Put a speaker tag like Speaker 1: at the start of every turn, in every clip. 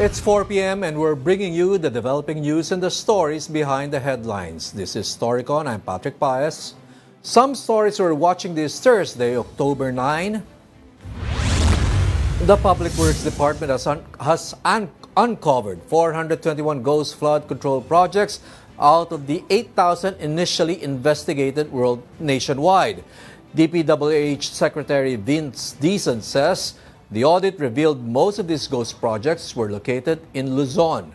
Speaker 1: It's 4 p.m. and we're bringing you the developing news and the stories behind the headlines. This is Storycon. I'm Patrick Paez. Some stories we're watching this Thursday, October 9. The Public Works Department has uncovered 421 ghost flood control projects out of the 8,000 initially investigated nationwide. DPWH Secretary Vince Dizon says the audit revealed most of these ghost projects were located in Luzon.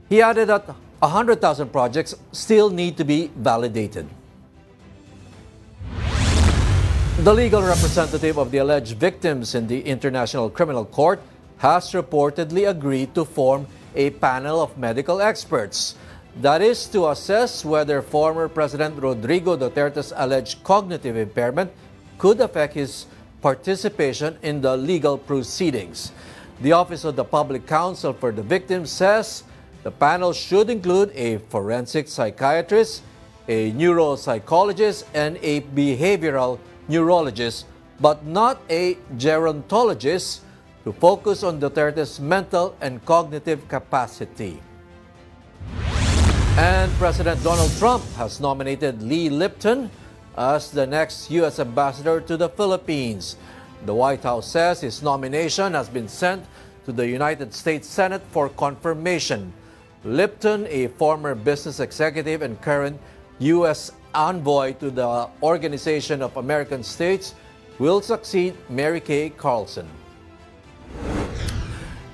Speaker 1: He added that 100,000 projects still need to be validated. The legal representative of the alleged victims in the International Criminal Court has reportedly agreed to form a panel of medical experts. That is to assess whether former President Rodrigo Duterte's alleged cognitive impairment could affect his participation in the legal proceedings. The Office of the Public Counsel for the victims says the panel should include a forensic psychiatrist, a neuropsychologist, and a behavioral neurologist, but not a gerontologist, to focus on Duterte's mental and cognitive capacity. And President Donald Trump has nominated Lee Lipton as the next U.S. ambassador to the Philippines. The White House says his nomination has been sent to the United States Senate for confirmation. Lipton, a former business executive and current U.S. envoy to the Organization of American States, will succeed Mary Kay Carlson.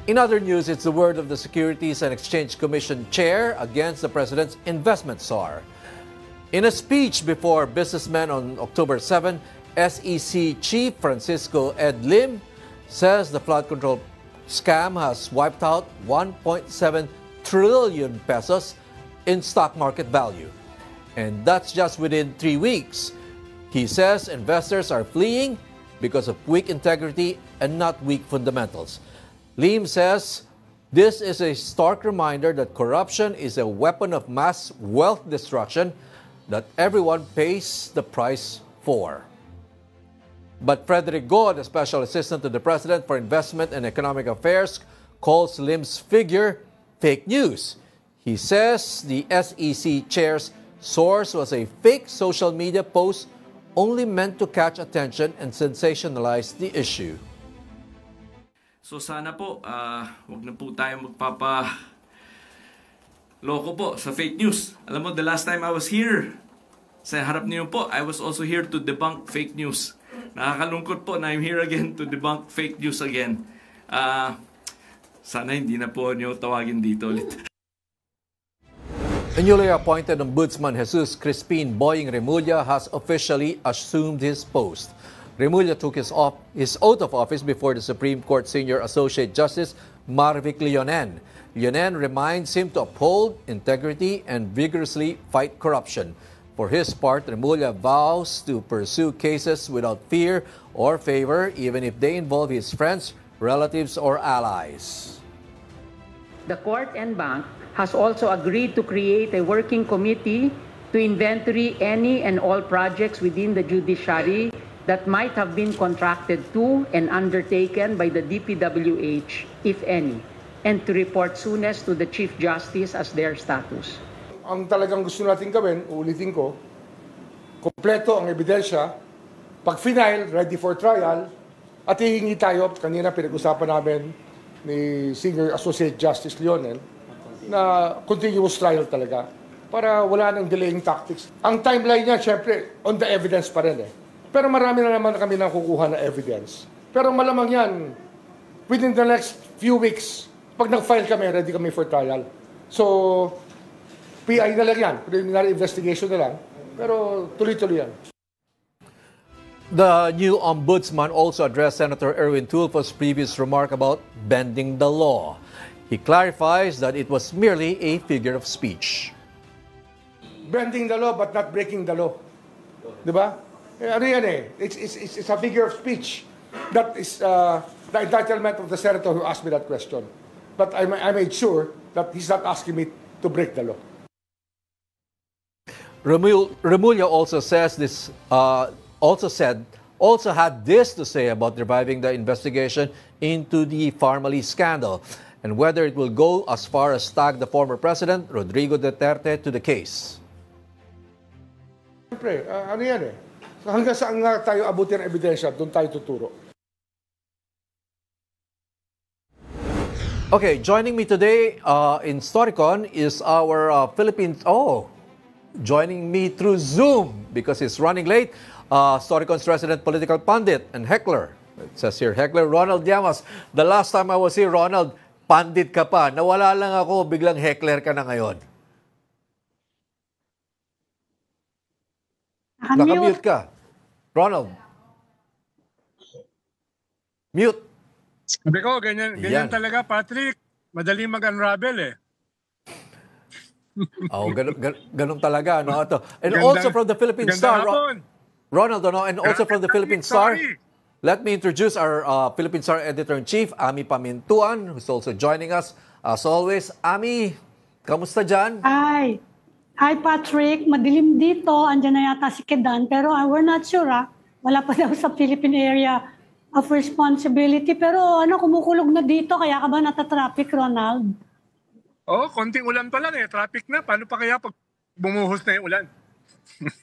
Speaker 1: In other news, it's the word of the Securities and Exchange Commission chair against the president's investment czar. In a speech before businessmen on October 7, SEC Chief Francisco Ed Lim says the flood control scam has wiped out 1.7 trillion pesos in stock market value. And that's just within 3 weeks. He says investors are fleeing because of weak integrity and not weak fundamentals. Lim says this is a stark reminder that corruption is a weapon of mass wealth destruction that everyone pays the price for. But Frederick Go, the Special Assistant to the President for Investment and Economic Affairs, calls Lim's figure fake news. He says the SEC chair's source was a fake social media post only meant to catch attention and sensationalize the issue.
Speaker 2: So sana po, wag na po tayo magpapa-loko po sa fake news. Alam mo, the last time I was here, sa harap niyo po, I was also here to debunk fake news. Nakakalungkot po na I'm here again to debunk fake news again. Sana hindi na po niyo tawagin dito ulit.
Speaker 1: A newly appointed Ombudsman Jesus Crispin Boying Remulla has officially assumed his post. Remulla took his oath of office before the Supreme Court Senior Associate Justice Marvic Leonen. Leonen reminds him to uphold integrity and vigorously fight corruption. For his part, Remulla vows to pursue cases without fear or favor, even if they involve his friends, relatives, or allies.
Speaker 3: The court and bank has also agreed to create a working committee to inventory any and all projects within the judiciary that might have been contracted to and undertaken by the DPWH, if any, and to report soonest to the Chief Justice as their status.
Speaker 4: Ang talagang gusto natin gawin, uulitin ko, kompleto ang ebidensya, pag final, ready for trial, at hihingi tayo, kanina pinag-usapan namin ni Senior Associate Justice Leonen, na continuous trial talaga, para wala nang delaying tactics. Ang timeline niya, syempre, on the evidence pa rin eh. Pero marami na naman kami nakukuha na evidence. Pero malamang yan, within the next few weeks, pag nag-file kami, ready kami for trial. So, PI na lang yan, preliminary investigation na lang, pero tuloy-tuloy yan.
Speaker 1: The new ombudsman also addressed Senator Erwin Tulfo's previous remark about bending the law. He clarifies that it was merely a figure of speech.
Speaker 4: Bending the law but not breaking the law. Diba? Ano yan eh? It's a figure of speech. That is the entitlement of the senator who asked me that question. But I made sure that he's not asking me to break the law.
Speaker 1: Remulla also says this. Also had this to say about reviving the investigation into the Pharmally scandal and whether it will go as far as tag the former president, Rodrigo Duterte, to the case.
Speaker 4: Siyempre, ano yan eh. Hanggang saan nga tayo abutin ang ebidensya, doon tayo tuturo.
Speaker 1: Okay, joining me today in Storycon is our joining me through Zoom because he's running late. Storycon's resident political pundit and heckler. It says here, heckler Ronald Llamas. The last time I was here, Ronald, pandit ka pa. Nawala lang ako, biglang heckler ka na ngayon. Naka-mute ka. Ronald. Mute.
Speaker 5: Sabi ko, ganyan talaga, Patrick. Madaling mag-unravel eh.
Speaker 1: Ganun talaga. No? And also from the Philippine Star, Ronald, and also from the Philippine Star, let me introduce our Philippine Star Editor-in-Chief, Ami Pamintuan, who's also joining us. As always, Ami, kamusta dyan?
Speaker 6: Hi, Patrick. Madilim dito. Andiyan na yata si Kedan. Pero we're not sure, Wala pa daw sa Philippine area of responsibility. Pero kumukulog na dito. Kaya ka ba natatraffic, Ronald?
Speaker 5: Konting ulan pa lang eh. Traffic na. Paano pa kaya pag bumuhos na yung ulan?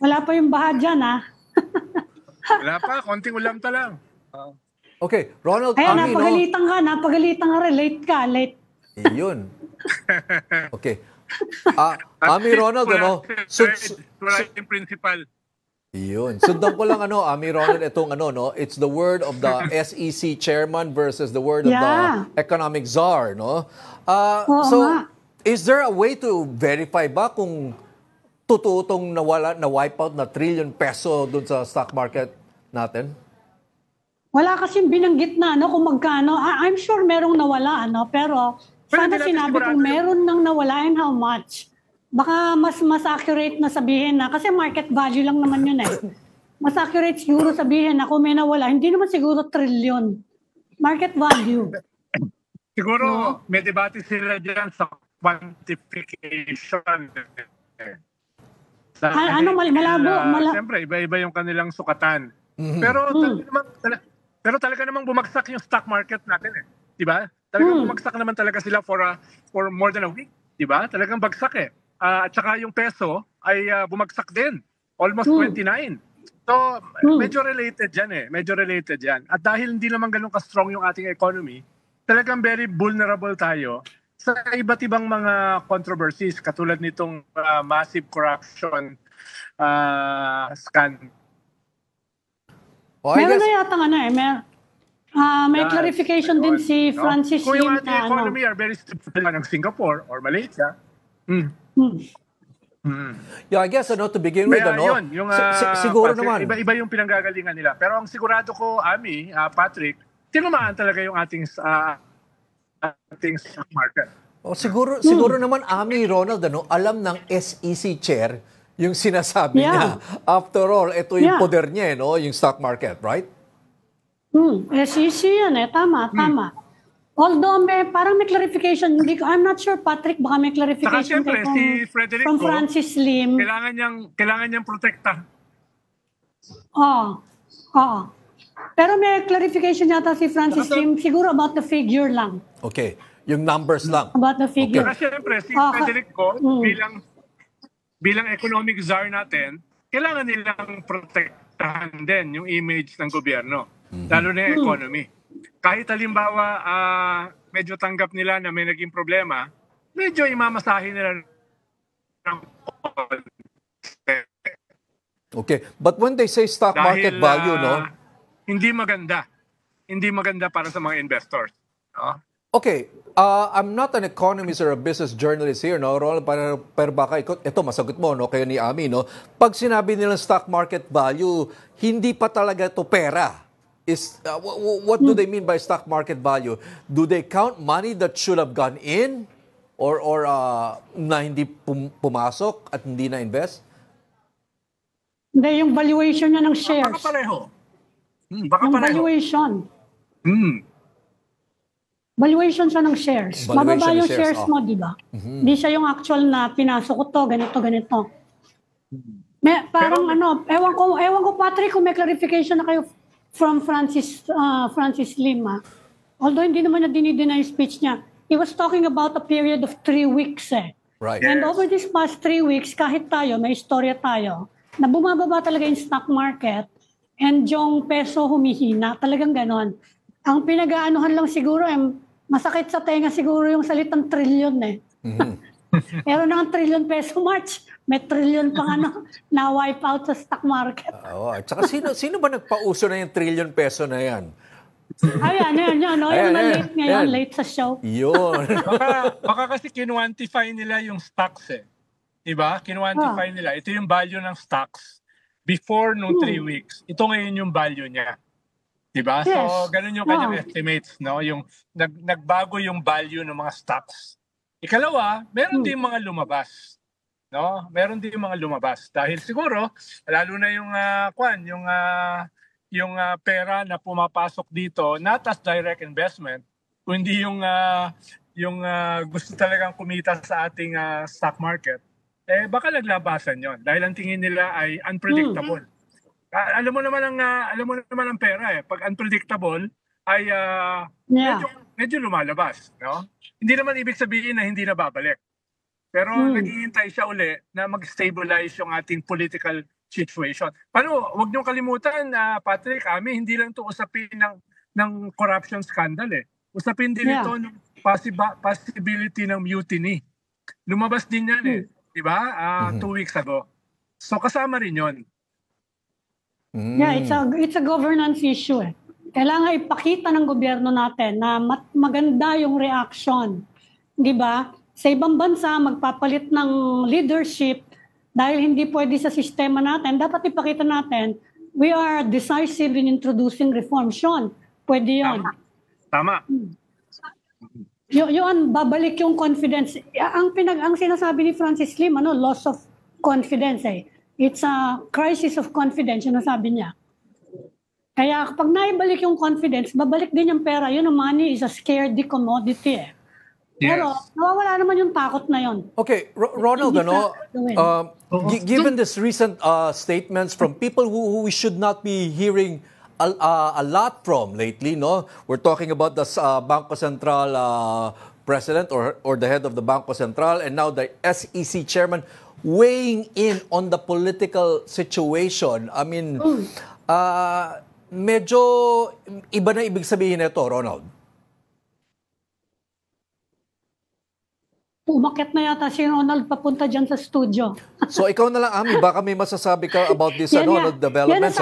Speaker 6: Wala pa yung baha dyan,
Speaker 5: Wala pa. Konting ulan pa lang.
Speaker 1: Okay, Ronald,
Speaker 6: Ayan,
Speaker 1: Ami,
Speaker 6: napagalitan ka. Late.
Speaker 1: Yun. Okay. Ami, Ronald,
Speaker 5: yung principal.
Speaker 1: Yun. Sundan ko lang, Ami, Ronald, itong it's the word of the SEC chairman versus the word of the economic czar, no? Is there a way to verify ba kung totoo itong na-wipe out na trillion peso dun sa stock market natin?
Speaker 6: Wala kasing binanggit na kung magkano. I'm sure merong nawala, pero sana sinabi kung meron nang nawala and how much. Baka mas accurate na sabihin na, kasi market value lang naman yun eh. Mas accurate siguro sabihin na kung may nawala, hindi naman siguro trillion. Market value.
Speaker 5: Siguro may debate sila dyan sa quantification.
Speaker 6: Malabo.
Speaker 5: Siyempre, iba-iba yung kanilang sukatan.
Speaker 1: Mm-hmm.
Speaker 5: Pero talaga namang bumagsak yung stock market natin eh. Diba? Talagang bumagsak naman talaga sila for more than a week. Diba? Talagang bagsak eh. At saka yung peso ay bumagsak din. Almost 29. So, medyo related yan eh. Medyo related yan. At dahil hindi naman ganun ka-strong yung ating economy, talagang very vulnerable tayo sa iba't ibang mga controversies katulad nitong massive corruption scandal.
Speaker 6: Meron na yata may clarification din si Francis Lim.
Speaker 5: Kung yung ating economy are very stable ng Singapore or Malaysia.
Speaker 1: Yeah, I guess to begin with,
Speaker 5: yun, yung,
Speaker 1: siguro naman.
Speaker 5: Iba yung pinanggagalingan nila. Pero ang sigurado ko, Ami, Patrick, tinumaan talaga yung ating stock market.
Speaker 1: Siguro naman, Ami, Ronald, alam ng SEC chair yung sinasabi niya. After all, ito yung poder niya, yung stock market, right?
Speaker 6: SEC yan Tama. Although parang may clarification, I'm not sure, Patrick, baka may clarification
Speaker 5: si Frederico,
Speaker 6: from Francis Lim.
Speaker 5: Kailangan niyang protekta.
Speaker 6: Oo. Pero may clarification yata si Francis Lim, siguro about the figure lang.
Speaker 1: Okay, yung numbers lang.
Speaker 6: About the figure.
Speaker 5: Okay. Siyempre, si Frederico, bilang economic czar natin, kailangan nilang protektahan din yung image ng gobyerno, lalo na yung economy. Kahit halimbawa, medyo tanggap nila na may naging problema, medyo imamasahin nila ng
Speaker 1: Okay, but when they say stock market value,
Speaker 5: hindi maganda. Hindi maganda para sa mga investors.
Speaker 1: Okay, I'm not an economist or a business journalist here, Ronald, pero baka ito masagot mo, kayo ni Ami, Pag sinabi nilang stock market value, hindi pa talaga ito pera. What do they mean by stock market value? Do they count money that should have gone in or na hindi pumasok at hindi na invest?
Speaker 6: Hindi, yung valuation niya ng shares.
Speaker 5: Baka pareho.
Speaker 6: Valuation. Valuation siya ng shares. Mababa yung shares mo, di ba? Hindi siya yung actual na pinasok ko to, ganito. Parang ewan ko Patrick kung may clarification na kayo from Francis Lim. Although hindi naman na dinideny yung speech niya. He was talking about a period of 3 weeks
Speaker 1: Right.
Speaker 6: And over this past 3 weeks, kahit tayo, may istorya tayo, na bumababa talaga yung stock market and yung peso humihina, talagang ganon. Ang pinag-aanuhan lang siguro, masakit sa tenga siguro yung salitang trillion Meron na ng trillion peso March, may trillion pang na-wipe out sa stock market.
Speaker 1: At saka sino ba nagpauso na yung trillion peso na yan?
Speaker 6: Ayan. Yung late ngayon, late sa show.
Speaker 1: Yun.
Speaker 5: baka kasi kinwantify nila yung stocks Diba? Kinwantify nila. Ito yung value ng stocks before no 3 weeks. Ito ngayon yung value niya. Diba? Yes. So, ganun yung kanyang estimates, no? Yung nagbago yung value ng mga stocks. Ikalawa, meron din mga lumabas. No? Meron din mga lumabas. Dahil siguro, lalo na yung pera na pumapasok dito, not as direct investment, kundi yung gusto talagang kumita sa ating stock market, baka naglabasan yon dahil ang tingin nila ay unpredictable. Alam mo naman ang pera pag unpredictable ay medyo lumalabas, no? Hindi naman ibig sabihin na hindi na babalik. Pero naghihintay siya uli na mag-stabilize yung ating political situation. Paano, huwag niyong kalimutan, Patrick, hindi lang ito usapin ng corruption scandal Usapin din ito ng possibility ng mutiny. Lumabas din yan di ba? 2 weeks ago. So kasama rin yon.
Speaker 6: Yeah, it's a governance issue Kailangan ipakita ng gobyerno natin na maganda yung reaction. Di ba? Sa ibang bansa, magpapalit ng leadership dahil hindi pwede sa sistema natin. Dapat ipakita natin, we are decisive in introducing reforms. Yun, pwede yun.
Speaker 5: Tama.
Speaker 6: Yun, babalik yung confidence. Ang sinasabi ni Francis Lim, loss of confidence It's a crisis of confidence, yun ang sabi niya. Kaya kapag naibalik yung confidence, babalik din yung pera. Yun, money is a scarcity commodity Pero nawawala naman yung takot na yun.
Speaker 1: Okay, Ronald, given this recent statements from people who we should not be hearing a lot from lately, no? We're talking about the Bangko Sentral president or the head of the Bangko Sentral and now the SEC chairman weighing in on the political situation. I mean, medyo iba na ibig sabihin nito, Ronald.
Speaker 6: Umakyat na yata si Ronald papunta dyan sa studio.
Speaker 1: So ikaw na lang, Ami, baka may masasabi ka about this developments,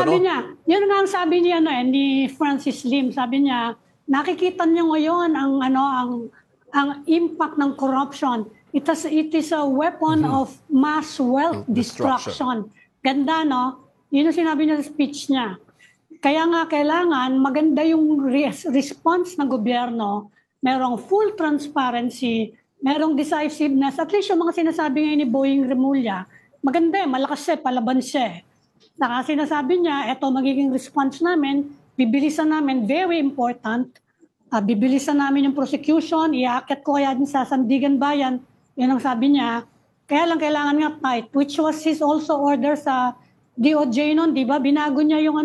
Speaker 6: Yan nga ang sabi niya ni Francis Lim. Sabi niya, nakikita niyo ngayon ang impact ng corruption. It is a weapon of mass wealth destruction. Ganda, no? Yun ang sinabi niya sa speech niya. Kaya nga kailangan maganda yung response ng gobyerno, merong full transparency, merong decisiveness. At least yung mga sinasabi ngayon ni Boying Remulla, maganda malakas palaban siya. Saka sinasabi niya, eto magiging response namin, bibilisan namin, very important, bibilisan namin yung prosecution, iaakit ko kaya din sa Sandigan Bayan, yun ang sabi niya. Kaya lang kailangan nga tight, which was his also order sa DOJ noon, di ba? Binago niya yung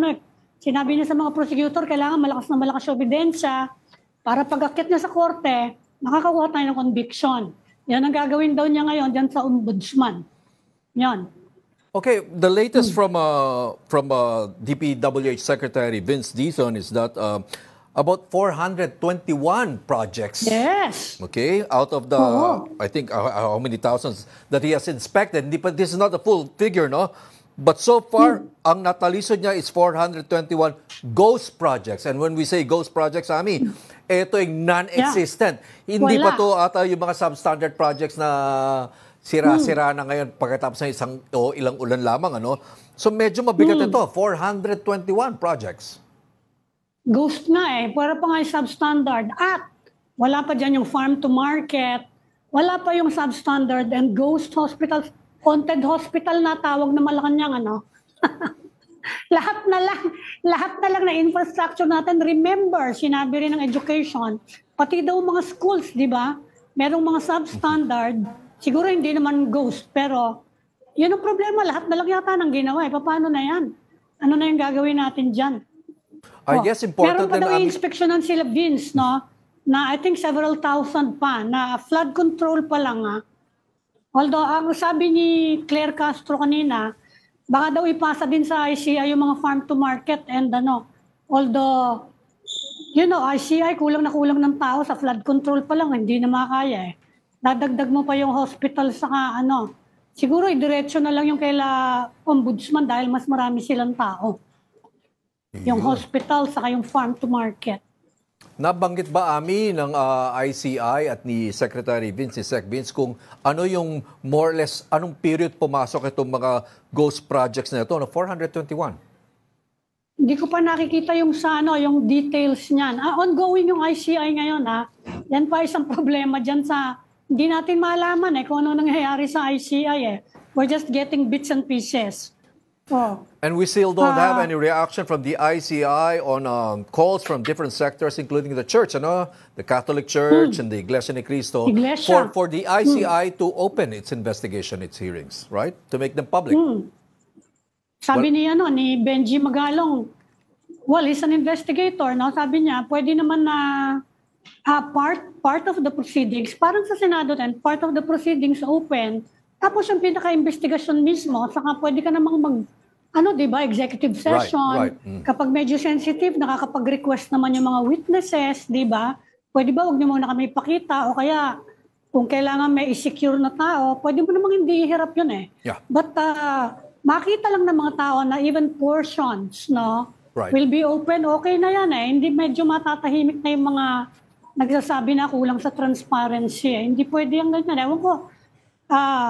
Speaker 6: sinabi niya sa mga prosecutor, kailangan malakas yung ebidensya para pag-akit niya sa korte, makakakuha tayo ng conviction. Yan ang gagawin daw niya ngayon dyan sa ombudsman. Yan.
Speaker 1: Okay, the latest from DPWH Secretary Vince Dizon is that about 421 projects.
Speaker 6: Yes.
Speaker 1: Okay, out of the, I think, how many thousands that he has inspected. This is not a full figure, no? But so far, ang natalisod niya is 421 ghost projects. And when we say ghost projects, Ami, ito yung non-existent. Hindi pa to ata yung mga substandard projects na sira-sira na ngayon pagkatapos ng isang o ilang ulan lamang. So medyo mabigat ito, 421 projects.
Speaker 6: Ghost nga para pa nga yung substandard. At wala pa dyan yung farm to market, wala pa yung substandard and ghost hospitals. Haunted hospital na tawag na Malacanang, lahat na lang na infrastructure natin. Remember, sinabi rin ng education, pati daw mga schools, di ba? Merong mga substandard, siguro hindi naman ghost, pero Yan ang problema. Lahat na lang yata ng ginawa. Paano na yan? Ano na yung gagawin natin dyan?
Speaker 1: I guess important
Speaker 6: meron pa daw
Speaker 1: din,
Speaker 6: i-inspeksyonan sila, Vince, no? Na I think several thousand pa, na flood control pa lang. Although, ang sabi ni Claire Castro kanina, baka daw ipasa din sa ICI yung mga farm to market and although, ICI kulang na kulang ng tao sa flood control pa lang, hindi na makakaya eh. Dadagdag mo pa yung hospital saka siguro diretso na lang yung kaila ombudsman dahil mas marami silang tao. Yung hospital saka yung farm to market.
Speaker 1: Nabanggit ba, Ami, ng ICI at ni Secretary Vince, Sec Vince, kung ano yung more or less, anong period pumasok itong mga ghost projects na ito, 421?
Speaker 6: Hindi ko pa nakikita yung yung details niyan. Ongoing yung ICI ngayon, Yan pa isang problema dyan sa, hindi natin malaman kung ano nangyayari sa ICI We're just getting bits and pieces.
Speaker 1: And we still don't have any reaction from the ICI on calls from different sectors, including the church, the Catholic Church and the Iglesia ni Cristo, for the ICI to open its investigation, its hearings, right? To make them public.
Speaker 6: Sabi ni Benji Magalong, well, he's an investigator, Sabi niya, pwede naman na part of the proceedings, parang sa Senado din, part of the proceedings open, tapos yung pinaka-investigasyon mismo, saka pwede ka namang executive session.
Speaker 1: Right.
Speaker 6: Kapag medyo sensitive, nakakapag-request naman yung mga witnesses, di ba? Pwede ba, huwag niyo muna kami ipakita, o kaya, kung kailangan may i-secure na tao, pwede mo namang hindi ihirap yun
Speaker 1: Yeah.
Speaker 6: But, makita lang ng mga tao na even portions, will be open, okay na yan Hindi medyo matatahimik na yung mga nagsasabi na kulang sa transparency. Hindi pwede yung ganyan. Ewan ko,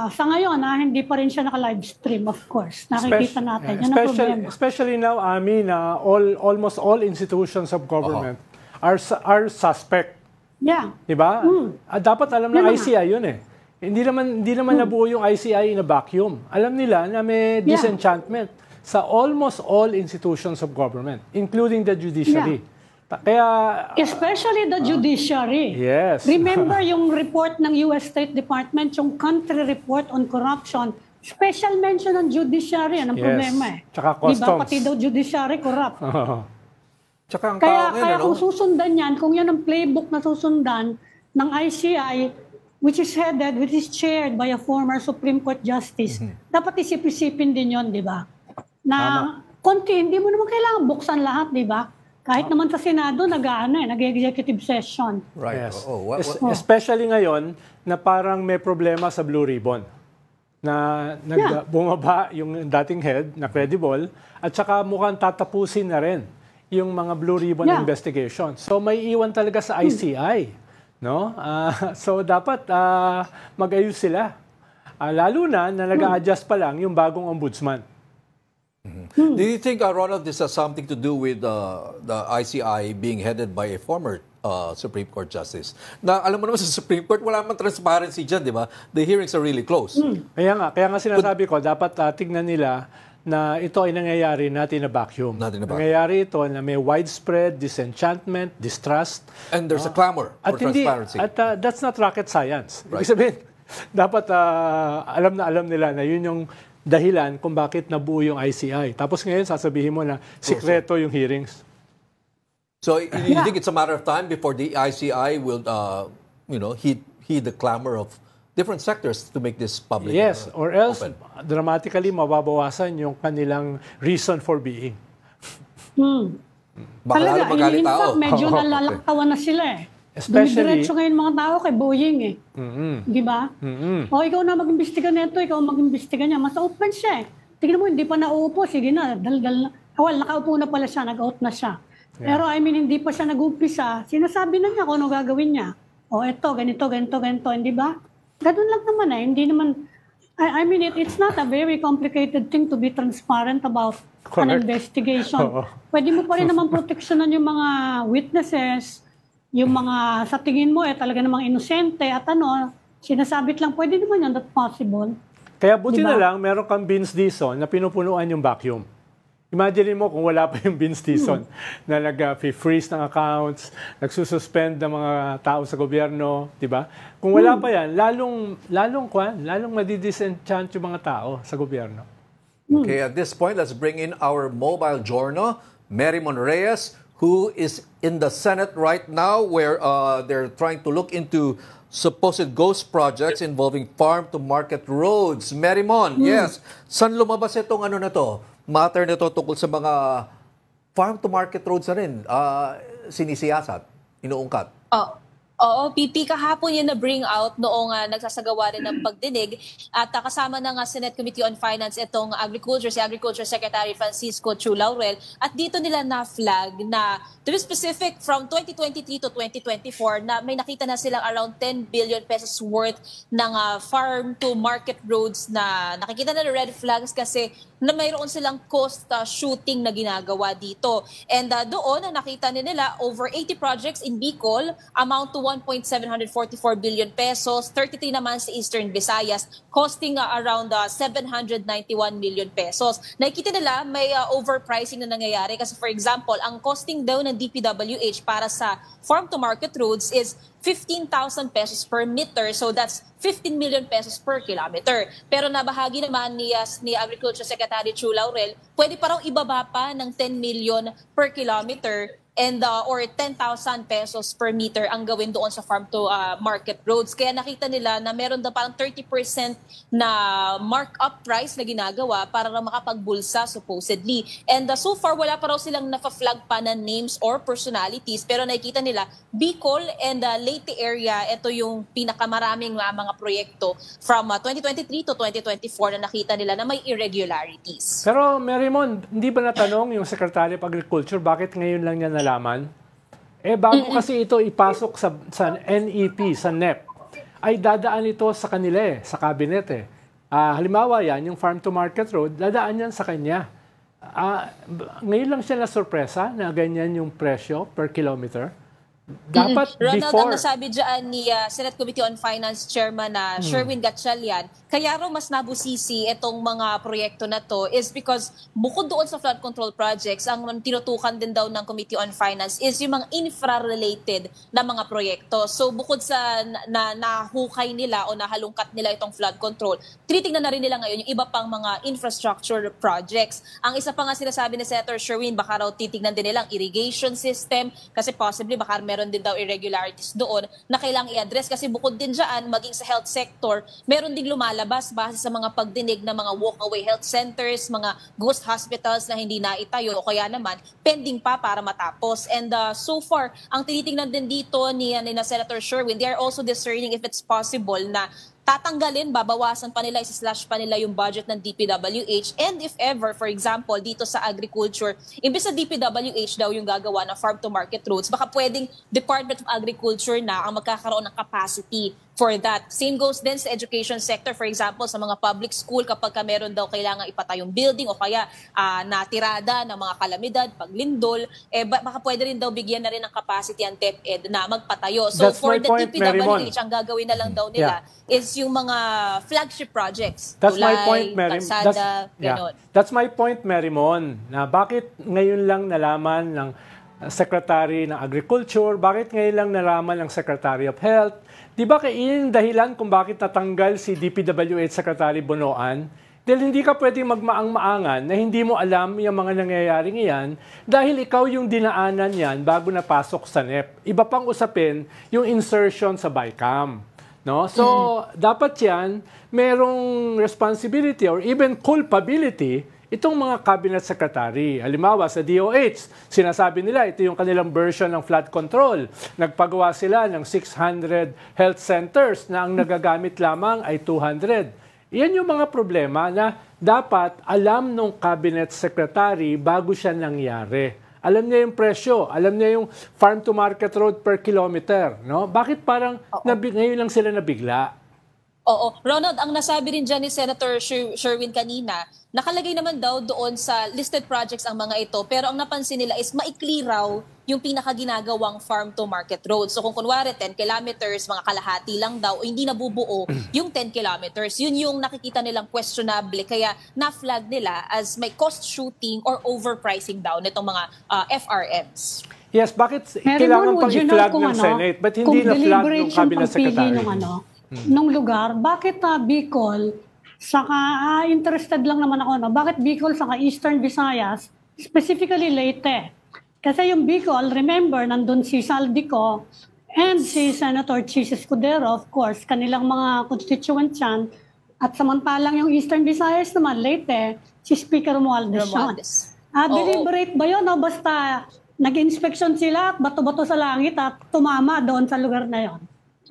Speaker 6: sa ngayon, hindi pa rin siya naka-live stream, of course. Nakikita natin. Yan ang problema.
Speaker 7: Especially now, na almost all institutions of government are suspect.
Speaker 6: Yeah.
Speaker 7: Diba? Dapat alam ng ICI yun Hindi naman nabuo yung ICI in a vacuum. Alam nila na may disenchantment sa almost all institutions of government, including the judiciary. Kaya,
Speaker 6: especially the judiciary.
Speaker 7: Yes.
Speaker 6: Remember yung report ng US State Department, yung country report on corruption, special mention ng judiciary. Anong problema
Speaker 7: Tsaka customs.
Speaker 6: Diba? Pati daw judiciary corrupt.
Speaker 1: Tsaka ang
Speaker 6: kaya kung susundan yan, kung yan ang playbook na susundan ng ICI, which is chaired by a former Supreme Court Justice, dapat isip-isipin din yon, di ba? Na konti, hindi mo naman kailangan buksan lahat, di ba? Kahit naman sa Senado, nag-executive session.
Speaker 1: Right.
Speaker 7: Yes. Especially ngayon, na parang may problema sa Blue Ribbon. Na bumaba yung dating head, na credible, at saka mukhang tatapusin na rin yung mga Blue Ribbon investigation. So may iwan talaga sa ICI. So dapat mag-ayos sila. Lalo na nag-a-adjust pa lang yung bagong ombudsman.
Speaker 1: Do you think, Ronald, this has something to do with the ICI being headed by a former Supreme Court Justice? Na alam mo naman sa Supreme Court, wala naman transparency dyan, di ba? The hearings are really close.
Speaker 7: Kaya nga sinasabi ko, dapat tignan nila na ito ay nangyayari natin na vacuum. Nangyayari ito na may widespread disenchantment, distrust.
Speaker 1: And there's a clamor for transparency.
Speaker 7: That's not rocket science. Ibig sabihin, dapat alam nila na yun yung dahilan kung bakit nabuo yung ICI. Tapos ngayon, sasabihin mo na sikreto yung hearings.
Speaker 1: So you think it's a matter of time before the ICI will, heed the clamor of different sectors to make this public?
Speaker 7: Yes, or else
Speaker 1: open.
Speaker 7: Dramatically mababawasan yung kanilang reason for being.
Speaker 1: Baka lalo magalit tao.
Speaker 6: Medyo nalalaktawan na sila
Speaker 7: Especially,
Speaker 6: dumidiretso ngayon mga tao kay Boying Di ba? O ikaw na mag-imbestiga nito, ikaw mag-imbestiga niya. Mas open siya Tingnan mo, hindi pa nauupo. Sige na, dal-dal na. Nakaupo na pala siya, nag-out na siya. Pero hindi pa siya nag-umpisa. Sinasabi na niya kung ano gagawin niya. Eto, ganito, hindi ba? Ganun lang naman Hindi naman, it's not a very complicated thing to be transparent about an investigation. Pwede mo pa rin naman proteksyonan yung mga witnesses, yung mga sa tingin mo talaga namang inosente at sinasabit lang, pwede naman yun, that's possible.
Speaker 7: Kaya buti na lang, meron kang Vince Dizon na pinupunuan yung vacuum. Imagine mo kung wala pa yung beans season na nag-freeze ng accounts, nagsususpend ng mga tao sa gobyerno, di ba? Kung wala pa yan, lalong madidisenchant yung mga tao sa gobyerno.
Speaker 1: Okay, at this point, let's bring in our mobile journo, Mary Mon Reyes, who is in the Senate right now where they're trying to look into supposed ghost projects involving farm-to-market roads. Mary Mon, yes. Saan lumabas itong ano na to? Matter na to tungkol sa mga farm-to-market roads na rin, sinisiyasat, inuungkat.
Speaker 8: Oo, PP, kahapon yun na-bring out noong nagsasagawa rin ng pagdinig at kasama ng Senate Committee on Finance itong si Agriculture Secretary Francisco Chu Laurel at dito nila na-flag na to be specific from 2023 to 2024 na may nakita na silang around 10 billion pesos worth ng farm-to-market roads na nakikita na red flags kasi na mayroon silang cost shooting na ginagawa dito. And doon nakita nila over 80 projects in Bicol amount to 1.744 billion pesos, 33 naman sa Eastern Visayas, costing around 791 million pesos. Nakikita nila may overpricing na nangyayari kasi for example, ang costing daw ng DPWH para sa farm-to-market roads is 15,000 pesos per meter. So that's 15 million pesos per kilometer. Pero nabahagi naman ni Agriculture Secretary Chu Laurel, pwede pa raw ibaba pa ng 10 million per kilometer and or 10,000 pesos per meter ang gawin doon sa farm-to-market roads. Kaya nakita nila na meron daw parang 30% na markup price na ginagawa para na makapagbulsa supposedly. And so far, wala pa raw silang nafa-flag pa na names or personalities. Pero nakikita nila, Bicol and Leyte area, ito yung pinakamaraming mga proyekto from 2023 to 2024 na nakita nila na may irregularities.
Speaker 7: Pero Mary Mon, hindi ba natanong yung Secretary of Agriculture bakit ngayon lang niya nalaman? Bago kasi ito ipasok sa NEP, sa NEP, ay dadaan ito sa kanila sa cabinet halimbawa yan, yung farm-to-market road, dadaan yan sa kanya. Ngayon lang siya na sorpresa na ganyan yung presyo per kilometer. Dapat
Speaker 8: Ronald,
Speaker 7: before...
Speaker 8: ang nasabi dyan ni Senate Committee on Finance Chairman Sherwin Gatchalian, kaya raw mas nabusisi itong mga proyekto na to is because bukod doon sa flood control projects, ang tinutukan din daw ng Committee on Finance is yung mga infra-related na mga proyekto. So bukod sa nahukay nila o nahalungkat nila itong flood control, tinitingnan na rin nila ngayon yung iba pang mga infrastructure projects. Ang isa pa nga sinasabi ni Senator Sherwin, baka raw titignan din nilang irrigation system kasi possibly baka meron din daw irregularities doon na kailangang i-address kasi bukod din dyan, maging sa health sector, meron ding lumalabas base sa mga pagdinig ng mga walk-away health centers, mga ghost hospitals na hindi naitayo o kaya naman pending pa para matapos. And so far, ang tinitingnan din dito ni Senator Sherwin, they are also discerning if it's possible na tatanggalin, babawasan pa nila, isa-slash pa nila yung budget ng DPWH. And if ever, for example, dito sa agriculture, imbes sa DPWH daw yung gagawa ng farm-to-market roads, baka pwedeng Department of Agriculture na ang magkakaroon ng capacity for that. Same goes din sa education sector. For example, sa mga public school, kapag meron daw kailangan ipatayong building o kaya natirada ng mga kalamidad, paglindol, baka pwede rin daw bigyan na rin ng capacity ang DepEd na magpatayo. So
Speaker 7: That's
Speaker 8: for
Speaker 7: my
Speaker 8: the
Speaker 7: point,
Speaker 8: DPWH, ang gagawin na lang daw nila is yung mga flagship projects.
Speaker 7: That's
Speaker 8: Tulay,
Speaker 7: my point, Mary.
Speaker 8: Kalsada, ganon.
Speaker 7: That's my point, Mary Mon, na bakit ngayon lang nalaman ng Secretary ng Agriculture, bakit ngayon lang nalaman ng Secretary of Health. Di ba kayo yung dahilan kung bakit natanggal si DPWH Secretary Bonoan? Dahil hindi ka pwedeng magmaang-maangan na hindi mo alam yung mga nangyayaring iyan dahil ikaw yung dinaanan yan bago napasok sa NEP. Iba pang usapin yung insertion sa BICAM. No? So, dapat yan, merong responsibility or even culpability itong mga cabinet secretary. Halimbawa, sa DOH, sinasabi nila, ito yung kanilang version ng flood control. Nagpagawa sila ng 600 health centers na ang nagagamit lamang ay 200. Iyan yung mga problema na dapat alam ng cabinet secretary bago siya nangyari. Alam niya yung presyo, alam niya yung farm-to-market road per kilometer. No? Bakit parang ngayon lang sila nabigla?
Speaker 8: Oo. Ronald, ang nasabi rin dyan ni Senator Sherwin kanina, nakalagay naman daw doon sa listed projects ang mga ito, pero ang napansin nila is maikli raw yung pinakaginagawang farm-to-market road. So kung kunwari 10 kilometers, mga kalahati lang daw, o hindi nabubuo yung 10 kilometers, yun yung nakikita nilang questionable, kaya na-flag nila as may cost shooting or overpricing daw nitong mga FRMs.
Speaker 7: Yes, bakit kailangan pang i-flag ng Senate? But hindi na-flag ng Cabinet Secretary?
Speaker 6: Nung lugar, bakit Bicol, saka interested lang naman ako, bakit Bicol saka Eastern Visayas, specifically Leyte? Kasi yung Bicol, remember, nandun si Saldico and si Senator Chis Escudero, of course, kanilang mga constituents yan. At samantalang yung Eastern Visayas naman, Leyte, si Speaker Romualdez yun. Deliberate ba yun? O basta nag-inspection sila, bato-bato sa langit at tumama doon sa lugar na yon?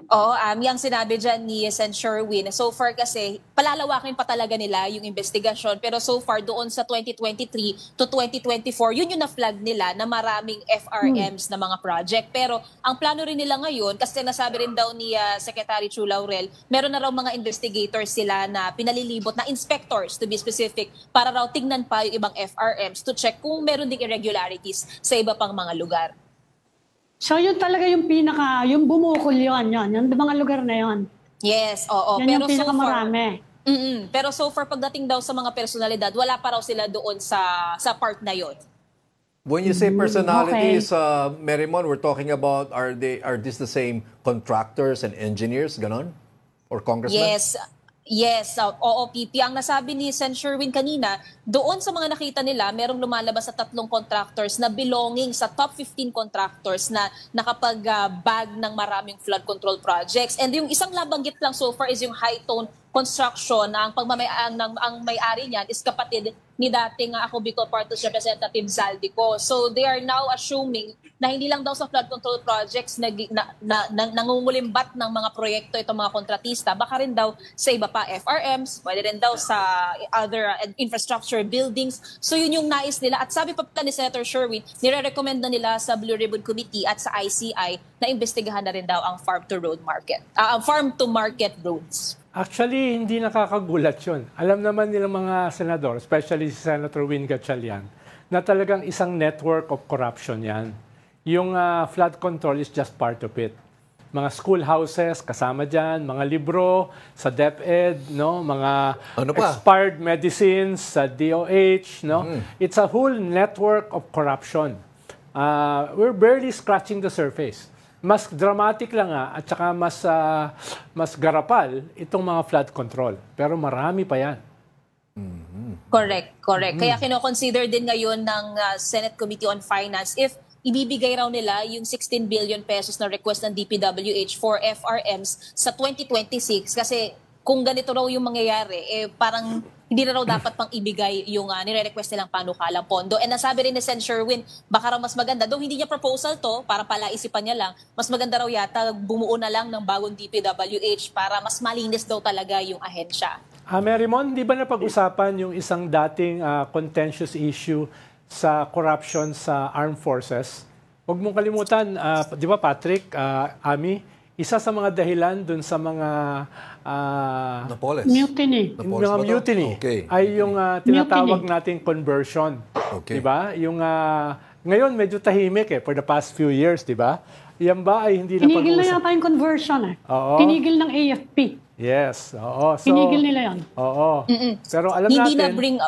Speaker 8: Oo, yung sinabi dyan ni Sen. Sherwin, so far kasi palalawakin pa talaga nila yung investigasyon, pero so far doon sa 2023 to 2024, yun yung na-flag nila na maraming FRMs na mga project. Pero ang plano rin nila ngayon, kasi nasabi rin daw ni Secretary Chu Laurel, meron na raw mga investigators sila na pinalilibot, na inspectors to be specific, para raw tingnan pa yung ibang FRMs to check kung meron ding irregularities sa iba pang mga lugar.
Speaker 6: So yun talaga yung yung bumukol yun, yung mga lugar na yun.
Speaker 8: Yes, oo.
Speaker 6: Yan
Speaker 8: pero
Speaker 6: yung pinakamarami.
Speaker 8: Pero so far, pagdating daw sa mga personalidad, wala pa raw sila doon sa part na yun.
Speaker 1: When you say personalities, Merrimon, we're talking about, are this the same contractors and engineers, ganon? Or congressmen?
Speaker 8: Yes, OOPP. Ang nasabi ni Sen. Sherwin kanina, doon sa mga nakita nila, merong lumalabas sa 3 contractors na belonging sa top 15 contractors na nakapag-bag ng maraming flood control projects. And yung isang nabanggit lang so far is yung High-Tone Construction, na ang may-ari niyan is kapatid ni dating ako Bicol Partos Representative Zaldico. So they are now assuming na hindi lang daw sa flood control projects nangungulimbat ng mga proyekto itong mga kontratista, baka rin daw sa iba pa FRMs, pwede rin daw sa other infrastructure buildings. So yun yung nais nila. At sabi pa ni Senator Sherwin, nire-recommend na nila sa Blue Ribbon Committee at sa ICI na imbestigahan na rin daw ang farm-to-market roads.
Speaker 7: Actually, hindi nakakagulat yun. Alam naman nilang mga senador, especially si Senator Win Gatchalian, na talagang isang network of corruption yan. Yung flood control is just part of it. Mga schoolhouses, kasama dyan, mga libro sa DepEd, no? Mga expired medicines sa DOH. No? It's a whole network of corruption. We're barely scratching the surface. Mas dramatic lang at saka mas garapal itong mga flood control. Pero marami pa yan.
Speaker 8: Correct. Kaya kino-consider din ngayon ng Senate Committee on Finance if ibibigay raw nila yung 16 billion pesos na request ng DPWH for FRMs sa 2026. Kasi kung ganito raw yung mangyayari, parang hindi na raw dapat pang ibigay yung nire-request nilang panukalang pondo. And nasabi rin ni Sen. Sherwin, baka raw mas maganda, though hindi niya proposal to, para palaisipan niya lang, mas maganda raw yata bumuo na lang ng bagong DPWH para mas malinis daw talaga yung ahensya.
Speaker 7: Merrimon, di ba napag-usapan yung isang dating contentious issue sa corruption sa armed forces? Huwag mong kalimutan, di ba Patrick, Ami, isa sa mga dahilan dun sa mga
Speaker 6: mutiny.
Speaker 7: Mga mutiny ay yung tinatawag nating conversion. Di ba? Yung ngayon medyo tahimik for the past few years, di ba? Yan ba ay hindi na pag-uusap?
Speaker 6: Tinigil na yata yung conversion Tinigil ng AFP.
Speaker 7: Yes, oo. So,
Speaker 6: tinigil nila yan.
Speaker 7: Oo. Pero alam
Speaker 8: hindi
Speaker 7: natin...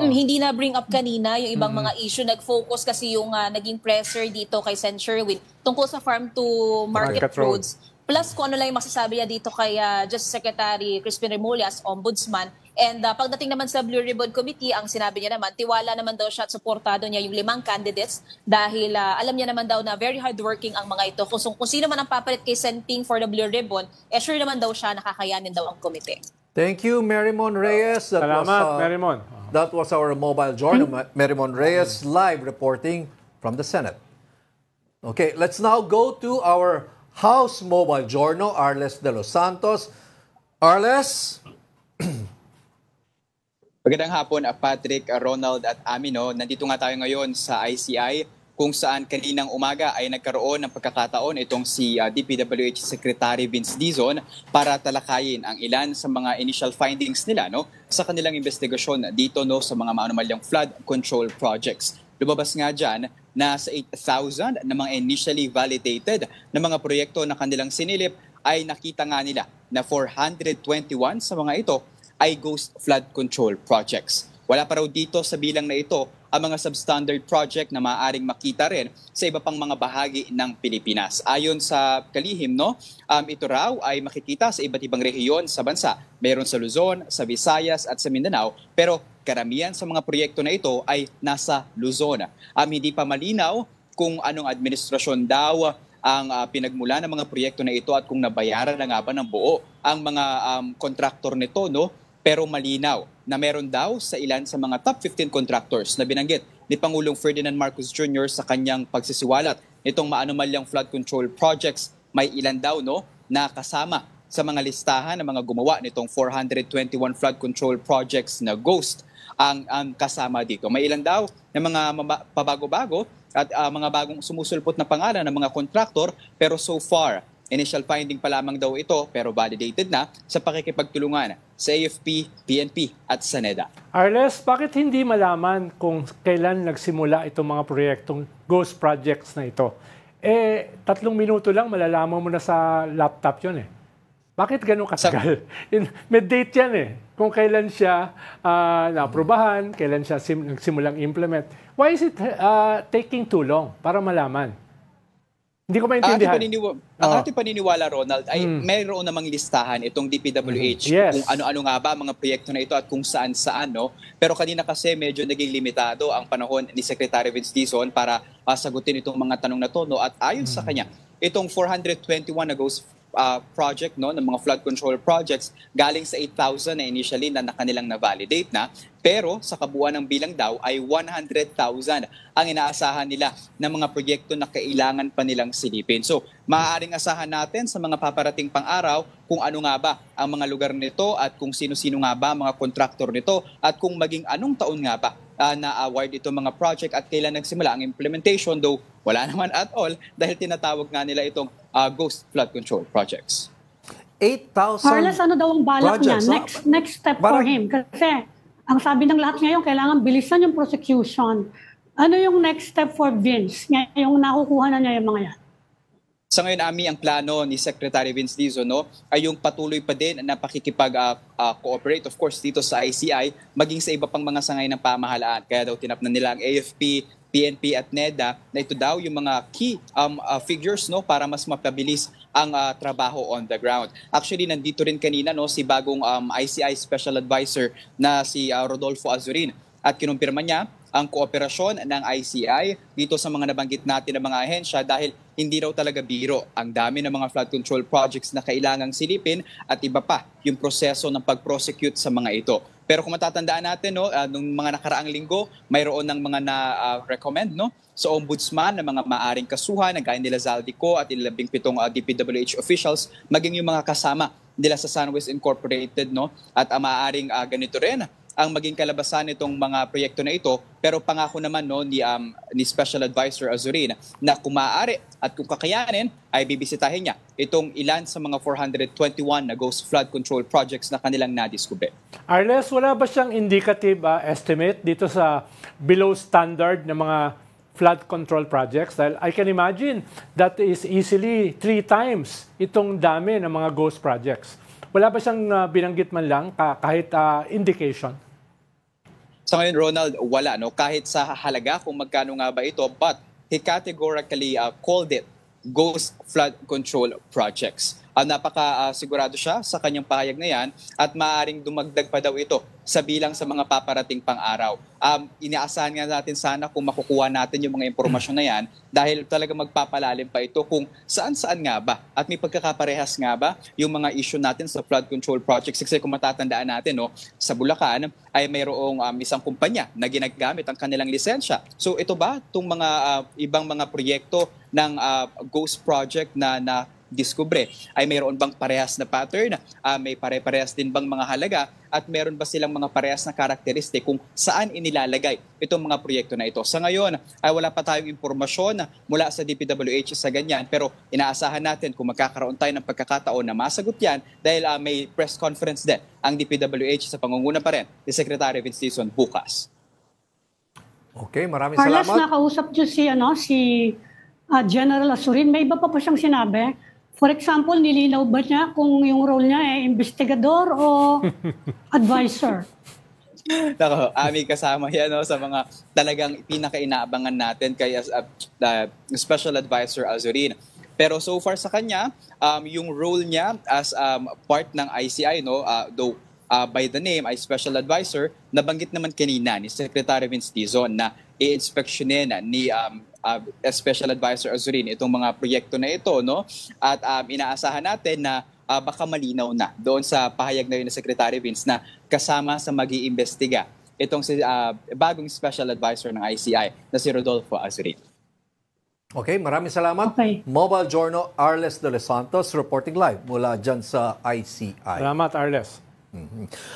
Speaker 8: Hindi na bring up kanina yung ibang mga issue. Nag-focus kasi yung naging pressure dito kay Sen. Sherwin tungkol sa farm-to-market roads. Plus kung ano lang yung masasabi niya dito kay Justice Secretary Crispin Remulla as Ombudsman. And pagdating naman sa Blue Ribbon Committee, ang sinabi niya naman, tiwala naman daw siya at suportado niya yung 5 candidates dahil alam niya naman daw na very hardworking ang mga ito. Kung sino man ang papalit kay Sen. Ping for the Blue Ribbon, sure naman daw siya nakakayanin daw ang komite.
Speaker 1: Thank you, Merrimon Reyes.
Speaker 7: Salamat, Merrimon.
Speaker 1: That was our mobile journal, Merrimon Reyes, live reporting from the Senate. Okay, let's now go to our House Mobile Journal, Arles de los Santos. Arles?
Speaker 9: Magandang hapon, Patrick, Ronald at Amino. Nandito nga tayo ngayon sa ICI kung saan kaninang umaga ay nagkaroon ng pagkakataon itong si DPWH Secretary Vince Dizon para talakayin ang ilan sa mga initial findings nila sa kanilang investigasyon dito sa mga maanumalyang flood control projects. Lumabas nga dyan na sa 8,000 na mga initially validated na mga proyekto na kanilang sinilip ay nakita nga nila na 421 sa mga ito ay ghost flood control projects. Wala pa raw dito sa bilang na ito ang mga substandard project na maaaring makita rin sa iba pang mga bahagi ng Pilipinas. Ayon sa kalihim, ito raw ay makikita sa iba't ibang rehiyon sa bansa. Meron sa Luzon, sa Visayas at sa Mindanao, pero karamihan sa mga proyekto na ito ay nasa Luzon. Hindi pa malinaw kung anong administrasyon daw ang pinagmula ng mga proyekto na ito at kung nabayaran na nga ba ng buo ang mga kontraktor nito, Pero malinaw na meron daw sa ilan sa mga top 15 contractors na binanggit ni Pangulong Ferdinand Marcos Jr. sa kanyang pagsisiwalat nitong maanumalyang flood control projects. May ilan daw na kasama sa mga listahan ng mga gumawa nitong 421 flood control projects na ghost ang kasama dito. May ilan daw na mga pabago-bago at mga bagong sumusulpot na pangalan ng mga contractor, pero so far, initial finding pa lamang daw ito pero validated na sa pakikipagtulungan sa AFP, PNP at sa NEDA.
Speaker 7: Arles, bakit hindi malaman kung kailan nagsimula itong mga proyektong ghost projects na ito? 3 minuto lang malalaman mo na sa laptop yun eh. Bakit ganun katagal? May date yan kung kailan siya naaprubahan, kailan siya nagsimulang implement. Why is it taking too long para malaman? Hindi ko maintindihan.
Speaker 9: Ang ating paniniwala, Ronald, ay mayroon namang listahan itong DPWH kung ano-ano nga ba ang mga proyekto na ito at kung saan-saan. Pero kanina kasi medyo naging limitado ang panahon ni Secretary Vince Dizon para sagutin itong mga tanong na to. At ayon sa kanya, itong 421 na ghost project ng mga flood control projects galing sa 8,000 na initially na kanilang na-validate na, pero sa kabuuan ng bilang daw ay 100,000 ang inaasahan nila ng mga proyekto na kailangan pa nilang silipin. So, maaaring asahan natin sa mga paparating pang araw kung ano nga ba ang mga lugar nito at kung sino-sino nga ba mga kontraktor nito at kung maging anong taon nga ba na-award itong mga project at kailan nagsimula ang implementation, though wala naman at all dahil tinatawag nga nila itong ghost flood control projects.
Speaker 1: 8,000
Speaker 6: Carlos, ano daw ang balak niya?
Speaker 1: projects,
Speaker 6: Next step for him. Kasi ang sabi ng lahat ngayon, kailangan bilisan yung prosecution. Ano yung next step for Vince? Yung nakukuha na niya yung mga yan?
Speaker 9: Sa ngayon, Ami, ang plano ni Secretary Vince Dizon ay yung patuloy pa din na pakikipag-cooperate, of course, dito sa ICI, maging sa iba pang mga sangay ng pamahalaan. Kaya daw tinapnan nila ang AFP, PNP at NEDA na ito daw yung mga key figures para mas mapabilis ang trabaho on the ground. Actually, nandito rin kanina si bagong ICI Special Advisor na si Rodolfo Azurin at kinumpirma niya ang kooperasyon ng ICI dito sa mga nabanggit natin ng mga ahensya dahil hindi raw talaga biro ang dami ng mga flood control projects na kailangang silipin at iba pa yung proseso ng pag-prosecute sa mga ito. Pero kung matatandaan natin, nung mga nakaraang linggo, mayroon ng mga na-recommend sa ombudsman na mga maaring kasuhan na gaya nila Zaldico at 17 DPWH officials, maging yung mga kasama nila sa Sunwest Incorporated at maaaring ganito rin ang maging kalabasan nitong mga proyekto na ito. Pero pangako naman ni Special Advisor Azurin na kung maaari at kung kakayanin ay bibisitahin niya itong ilan sa mga 421 na ghost flood control projects na kanilang nadiskubre.
Speaker 7: Arles, wala ba siyang indicative estimate dito sa below standard na mga flood control projects? Dahil I can imagine that is easily 3 times itong dami ng mga ghost projects. Wala ba siyang binanggit man lang kahit indication?
Speaker 9: Sa ngayon, Ronald, wala. Kahit sa halaga kung magkano nga ba ito, but he categorically called it ghost flood control projects. Napaka-sigurado siya sa kanyang pahayag na yan at maaaring dumagdag pa daw ito sa bilang sa mga paparating pang araw. Inaasahan nga natin sana kung makukuha natin yung mga impormasyon na yan dahil talaga magpapalalim pa ito kung saan-saan nga ba at may pagkakaparehas nga ba yung mga issue natin sa flood control projects. Kasi kung matatandaan natin, sa Bulacan ay mayroong isang kumpanya na ginagamit ang kanilang lisensya. So ito ba itong mga ibang mga proyekto ng ghost project na diskubre. Ay mayroon bang parehas na pattern? May pare-parehas din bang mga halaga? At meron ba silang mga parehas na karakteristik kung saan inilalagay itong mga proyekto na ito? Sa ngayon, ay wala pa tayong impormasyon mula sa DPWH sa ganyan, pero inaasahan natin kung magkakaroon tayo ng pagkakataon na masagot yan dahil may press conference din ang DPWH sa pangunguna pa rin ni Secretary Vince Dizon bukas.
Speaker 1: Okay, maraming
Speaker 6: Carlos,
Speaker 1: salamat.
Speaker 6: nakausap niyo si General Azurin. May iba pa siyang sinabi. For example, nilinaw ba niya kung yung role niya ay investigador o advisor?
Speaker 9: Nako, Ami, kasama yan sa mga talagang pinaka-inaabangan natin kay Special Advisor Azurin. Pero so far sa kanya, yung role niya as part ng ICI, though by the name ay Special Advisor, nabanggit naman kanina ni Secretary Vince Dizon na i-inspectionin ni Special Advisor Azurin itong mga proyekto na ito, At inaasahan natin na baka malinaw na doon sa pahayag na yun ng Secretary Vince na kasama sa mag-iimbestiga itong bagong Special Advisor ng ICI na si Rodolfo Azurin.
Speaker 1: Okay, maraming salamat.
Speaker 6: Okay.
Speaker 1: Mobile Journal, Arles de los Santos, reporting live mula dyan sa ICI.
Speaker 7: Salamat, Arles.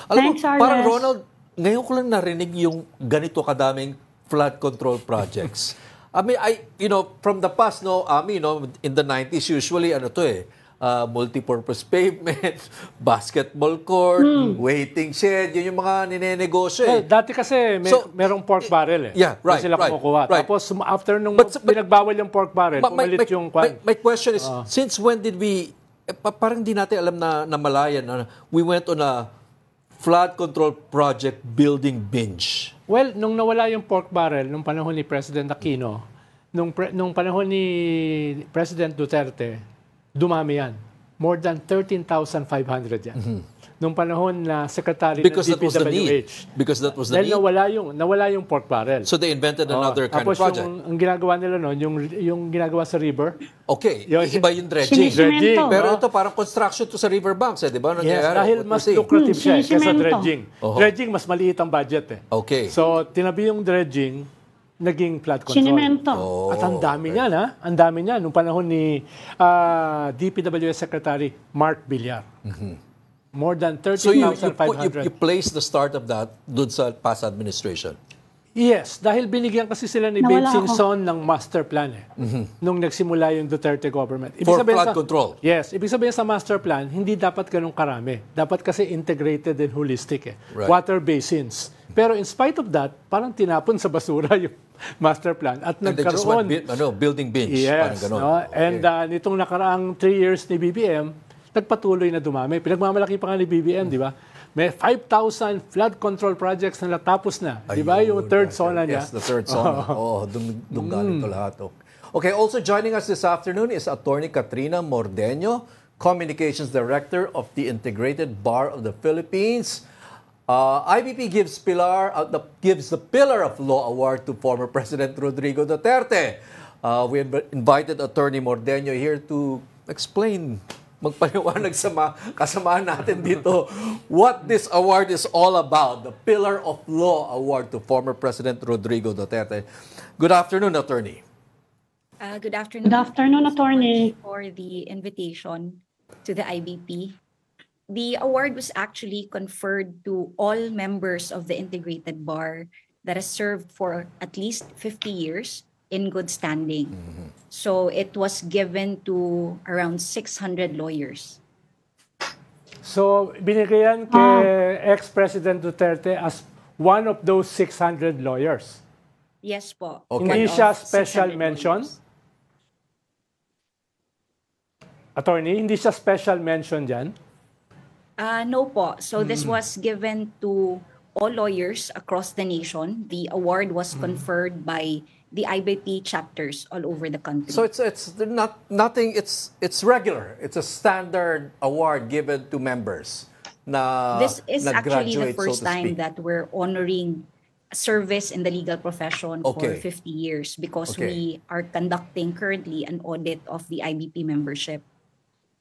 Speaker 1: Alam mo,
Speaker 6: Thanks, Arles.
Speaker 1: parang Ronald, ngayon ko lang narinig yung ganito kadaming flood control projects. I mean, from the past, in the 90s, usually, multi-purpose pavement, basketball court, waiting shed, yun yung mga ninenegosyo.
Speaker 7: Dati kasi merong pork barrel .
Speaker 1: Yeah, right,
Speaker 7: Doon sila kumukuha.
Speaker 1: right.
Speaker 7: Tapos after nung pinagbawal yung pork barrel, pumalit yung kwan.
Speaker 1: My question is, since when did we, parang di natin alam na malayan, we went on a flood control project building binge.
Speaker 7: Well, nung nawala yung pork barrel, nung panahon ni President Aquino, nung panahon ni President Duterte, dumami yan. More than 13,500 yan. Nung panahon na Secretary
Speaker 1: Because
Speaker 7: ng
Speaker 1: that was the need.
Speaker 7: DPWH.
Speaker 1: Because that was the
Speaker 7: Dahil
Speaker 1: need.
Speaker 7: nawala yung pork barrel.
Speaker 1: So they invented another kind of
Speaker 7: Tapos
Speaker 1: project.
Speaker 7: ang ginagawa nila noon, yung ginagawa sa river.
Speaker 1: Okay,
Speaker 7: Yun.
Speaker 1: iba yung dredging.
Speaker 6: Sinisimento.
Speaker 1: Pero ito parang construction to sa riverbanks, di ba?
Speaker 7: Yes,
Speaker 1: Nangyayari,
Speaker 7: dahil
Speaker 1: what
Speaker 7: mas
Speaker 1: we're seeing.
Speaker 7: lucrative siya kaysa
Speaker 6: Sinisemento.
Speaker 7: dredging. Dredging, mas maliit ang budget .
Speaker 1: Okay.
Speaker 7: So, tinabi yung dredging, naging flood control.
Speaker 6: Sinemento.
Speaker 7: At ang dami niyan, Ang dami niyan. Nung panahon ni DPWH Secretary Mark Villar. More than
Speaker 1: So you
Speaker 7: 13,500.
Speaker 1: place the start of that dun sa past administration?
Speaker 7: Yes, dahil binigyan kasi sila ni
Speaker 6: Nawala
Speaker 7: Babe Singson ng master plan nung nagsimula yung Duterte government.
Speaker 1: For flood control?
Speaker 7: Yes, ibig sabihin sa master plan, hindi dapat ganun karami. Dapat kasi integrated and holistic .
Speaker 1: Right.
Speaker 7: Water basins. Pero in spite of that, parang tinapon sa basura yung master plan at
Speaker 1: And they just went
Speaker 7: nagkaroon.
Speaker 1: building binge. Parang
Speaker 7: Yes,
Speaker 1: ganun.
Speaker 7: and nitong nakaraang 3 years ni BBM, nagpatuloy na dumami. Pinagmamalaki pa nga ni BBM, di ba? May 5,000 flood control projects na natapos na. Di ba? Yung third zona niya.
Speaker 1: Yes, the third zona. Doon galing to lahat. Okay, also joining us this afternoon is Attorney Katrina Mordeño, Communications Director of the Integrated Bar of the Philippines. IBP gives the Pillar of Law Award to former President Rodrigo Duterte. We invited Attorney Mordeño here to explain, magpaliwanag sa kasamaan natin dito, what this award is all about, the Pillar of Law Award to former President Rodrigo Duterte. Good afternoon, Attorney.
Speaker 10: Good afternoon.
Speaker 6: Good afternoon, Attorney.
Speaker 10: For the invitation to the IBP. The award was actually conferred to all members of the Integrated Bar that has served for at least 50 years in good standing. So it was given to around 600 lawyers.
Speaker 7: So, binigyan kay ex-President Duterte as one of those 600 lawyers.
Speaker 10: Yes po.
Speaker 7: Hindi
Speaker 10: One
Speaker 7: siya
Speaker 10: of
Speaker 7: special
Speaker 10: 600
Speaker 7: mention?
Speaker 10: lawyers.
Speaker 7: Attorney, hindi siya special mention dyan?
Speaker 10: No po. So this was given to all lawyers across the nation. The award was conferred by the IBP chapters all over the country.
Speaker 1: So it's not nothing. It's regular. It's a standard award given to members.
Speaker 10: This is actually the
Speaker 1: nag-graduate,
Speaker 10: first
Speaker 1: so to
Speaker 10: time
Speaker 1: speak.
Speaker 10: that we're honoring service in the legal profession for
Speaker 1: Okay.
Speaker 10: 50 years because
Speaker 1: Okay.
Speaker 10: we are conducting currently an audit of the IBP membership.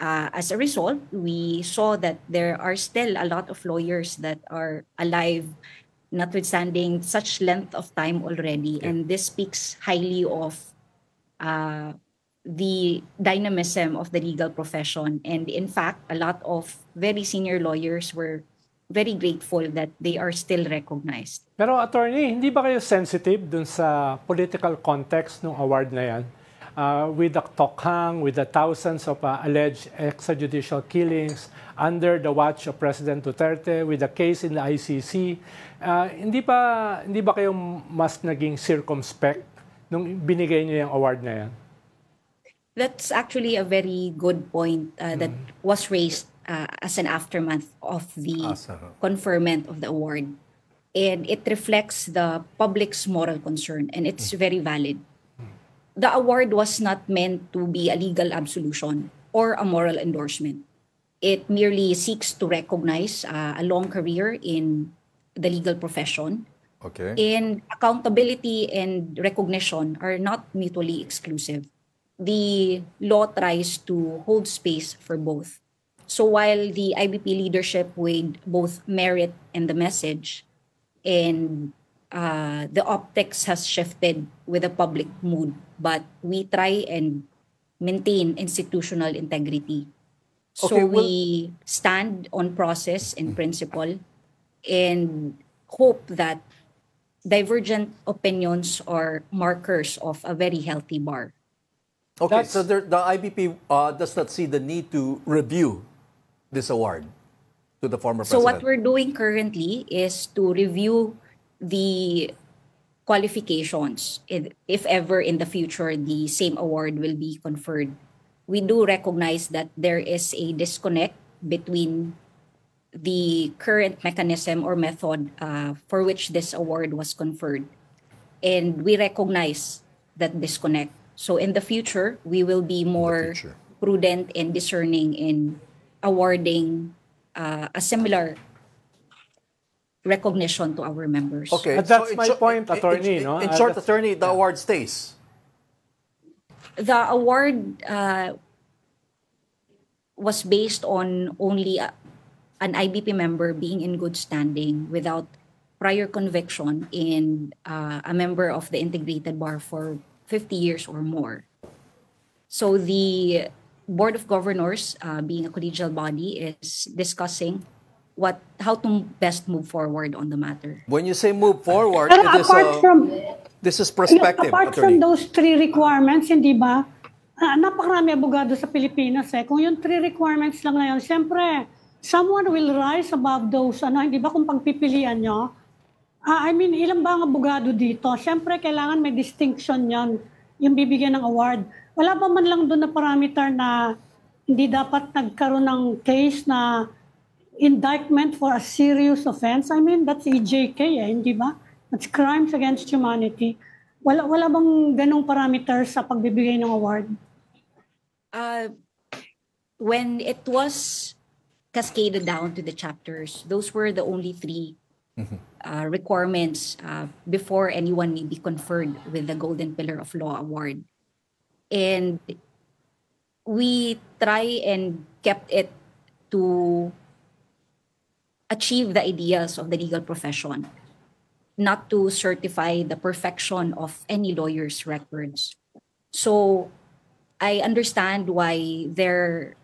Speaker 10: As a result, we saw that there are still a lot of lawyers that are alive, notwithstanding such length of time already. And this speaks highly of the dynamism of the legal profession. And in fact, a lot of very senior lawyers were very grateful that they are still recognized.
Speaker 7: Pero attorney, hindi ba kayo sensitive dun sa political context ng award na yan? With the tokhang, with the thousands of alleged extrajudicial killings under the watch of President Duterte, with the case in the ICC, hindi ba kayo mas naging circumspect nung binigay niyo yung award na yan?
Speaker 10: That's actually a very good point that was raised as an aftermath of the conferment of the award. And it reflects the public's moral concern, and it's very valid. The award was not meant to be a legal absolution or a moral endorsement. It merely seeks to recognize a long career in the legal profession.
Speaker 1: Okay.
Speaker 10: And accountability and recognition are not mutually exclusive. The law tries to hold space for both. So while the IBP leadership weighed both merit and the message, and the optics has shifted with the public mood, but we try and maintain institutional integrity. So
Speaker 1: Okay, well-
Speaker 10: we stand on process and principle and hope that divergent opinions are markers of a very healthy bar.
Speaker 1: Okay, so the IBP does not see the need to review this award to the former
Speaker 10: So
Speaker 1: president.
Speaker 10: what we're doing currently is to review the qualifications if ever in the future the same award will be conferred. We do recognize that there is a disconnect between the current mechanism or method for which this award was conferred. And we recognize that disconnect. So in the future, we will be more prudent and discerning in awarding a similar recognition to our members.
Speaker 1: Okay,
Speaker 7: But that's
Speaker 1: in
Speaker 7: my point, attorney, no?
Speaker 1: In short,
Speaker 7: That's-
Speaker 1: attorney, the award stays.
Speaker 10: The award was based on only an IBP member being in good standing without prior conviction and a member of the integrated bar for 50 years or more. So the Board of Governors, being a collegial body, is discussing how to best move forward on the matter.
Speaker 1: When you say move forward,
Speaker 6: Pero
Speaker 1: it is,
Speaker 6: apart from
Speaker 1: this is perspective,
Speaker 6: apart
Speaker 1: attorney.
Speaker 6: from those three requirements, hindi ba? Napakarami abogado sa Pilipinas eh. Kung yung three requirements lang na yun, siyempre, someone will rise above those, hindi ba kung pagpipilian nyo? I mean, ilan ba ang abogado dito? Siyempre, kailangan may distinction yan, yung bibigyan ng award. Wala pa man lang doon na parameter na hindi dapat nagkaroon ng case na indictment for a serious offense. I mean, that's EJK hindi ba? That's crimes against humanity. Wala bang ganong parameter sa pagbibigay ng award?
Speaker 10: When it was cascaded down to the chapters, those were the only three requirements before anyone may be conferred with the Golden Pillar of Law Award. And we try and kept it to achieve the ideals of the legal profession, not to certify the perfection of any lawyer's records. So I understand why their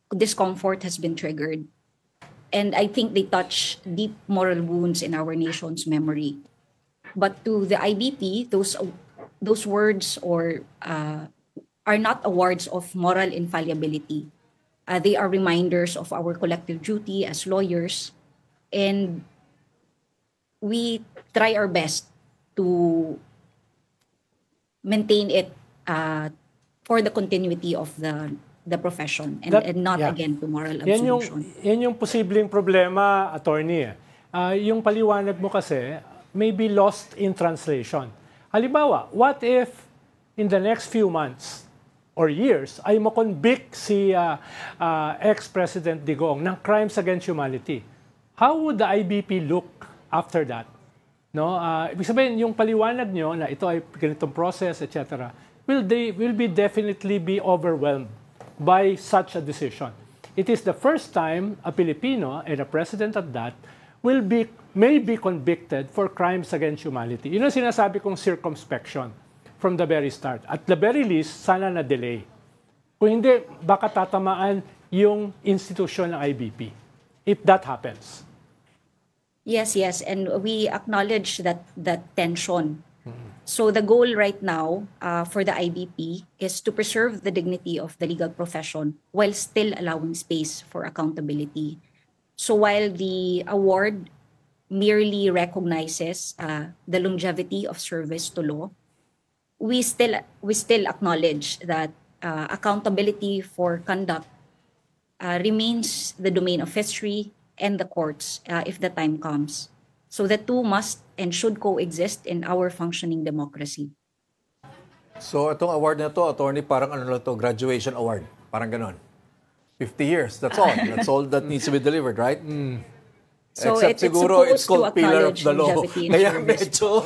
Speaker 10: discomfort has been triggered. And I think they touch deep moral wounds in our nation's memory. But to the IBP, those words are not awards of moral infallibility. They are reminders of our collective duty as lawyers. And we try our best to maintain it for the continuity of the profession and not again to moral absolution.
Speaker 7: Yan yung posibleng problema, attorney. Yung paliwanag mo kasi may be lost in translation. Halimbawa, what if in the next few months or years ay makonvict si ex-President Digong ng crimes against humanity? How would the IBP look after that? No, ibig sabihin yung paliwanag nyo na ito ay ganitong process, etc. will be definitely be overwhelmed by such a decision. It is the first time a Filipino and a president at that may be convicted for crimes against humanity. Yun ang sinasabi kong circumspection. from the very start. At the very least, sana na-delay. Kung hindi, baka tatamaan yung institusyon ng IBP. If that happens.
Speaker 10: Yes, and we acknowledge that tension. So the goal right now for the IBP is to preserve the dignity of the legal profession while still allowing space for accountability. So while the award merely recognizes the longevity of service to law, we still acknowledge that accountability for conduct remains the domain of history and the courts if the time comes. So the two must and should coexist in our functioning democracy.
Speaker 1: So itong award na to, attorney, parang ano lang to, graduation award. Parang ganon. 50 years, that's all. That's all that needs to be delivered, right?
Speaker 10: So
Speaker 1: Except siguro it's called pillar of the law. Kaya medyo,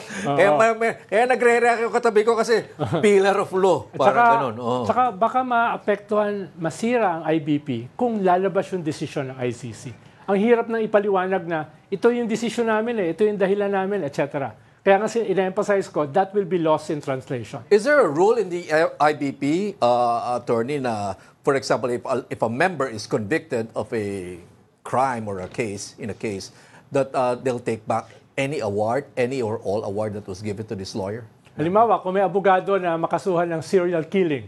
Speaker 1: kaya nagre-react yung katabi ko kasi pillar of law. Parang ganon.
Speaker 7: Tsaka baka maapektuhan, masira ang IBP kung lalabas yung desisyon ng ICC. Ang hirap nang ipaliwanag na ito yung decision namin, ito yung dahilan namin, etc. Kaya kasi ina-emphasize ko, that will be lost in translation.
Speaker 1: Is there a rule in the IBP, attorney, na, for example, if a member is convicted of a crime or a case, that they'll take back any award, any or all award that was given to this lawyer?
Speaker 7: Halimbawa, kung may abogado na makasuhan ng serial killing.